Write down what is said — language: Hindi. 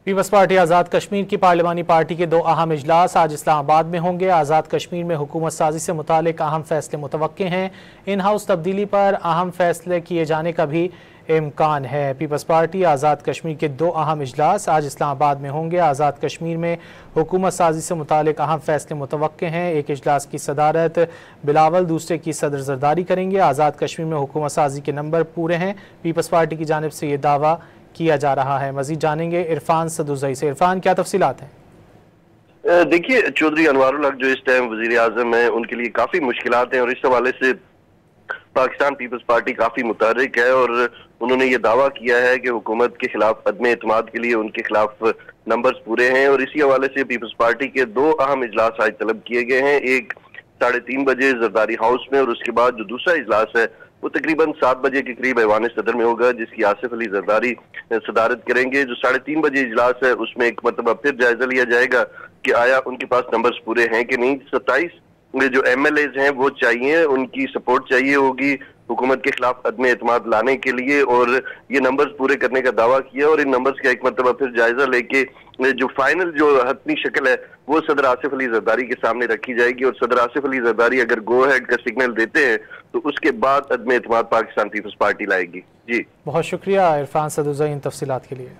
पीपल्स पार्टी आज़ाद कश्मीर की पार्लिमानी पार्टी के दो अहम इजलास आज इस्लामाबाद में होंगे। आज़ाद कश्मीर में हुकूमत साजी से मुतालिक अहम फैसले मुतवक्के हैं। इन हाउस तब्दीली पर अहम फैसले किए जाने का भी इम्कान है। पीपल्स पार्टी आज़ाद कश्मीर के दो अहम इजलास आज इस्लामाबाद में होंगे। आज़ाद कश्मीर में हुकूमत साजी से मुतालिक अहम फैसले मुतवक्के हैं। एक इजलास की सदारत बिलावल, दूसरे की सदर जरदारी करेंगे। आज़ाद कश्मीर में हुकूमत साजी के नंबर पूरे हैं, पीपल्स पार्टी की जानिब से ये दावा किया जा रहा है। मजीद जानेंगे इरफान सदुज़ई से। इरफान, क्या तफसीलात हैं? देखिए, चौधरी अनवारुल हक जो इस टाइम वजीर आजम है, उनके लिए काफी मुश्किलात हैं और इस हवाले से पाकिस्तान पीपल्स पार्टी काफी मुतहर्रिक है और उन्होंने ये दावा किया है कि हुकूमत के खिलाफ अदम एतमाद के लिए उनके खिलाफ नंबर्स पूरे हैं। और इसी हवाले से पीपल्स पार्टी के दो अहम इजलास आज तलब किए गए हैं, एक 3:30 बजे जरदारी हाउस में और उसके बाद जो दूसरा इजलास है वो तकरीबन 7 बजे के करीब ऐवान सदर में होगा, जिसकी आसिफ अली जरदारी सदारत करेंगे। जो 3:30 बजे इजलास है उसमें एक मरतबा फिर जायजा लिया जाएगा कि आया उनके पास नंबर्स पूरे हैं कि नहीं। 27 जो MLAs हैं वो चाहिए, उनकी सपोर्ट चाहिए होगी हुकूमत के खिलाफ अदम एतमाद लाने के लिए और ये नंबर्स पूरे करने का दावा किया और इन नंबर्स का एक मरतबा फिर जायजा लेके जो फाइनल जो हतमी शक्ल है वो सदर आसिफ अली जरदारी के सामने रखी जाएगी और सदर आसिफ अली जरदारी अगर गो अहेड का सिग्नल देते हैं तो उसके बाद अदम एतमाद पाकिस्तान पीपल्स पार्टी लाएगी। जी, बहुत शुक्रिया इरफान सदुज़ई इन तफसीलात के लिए।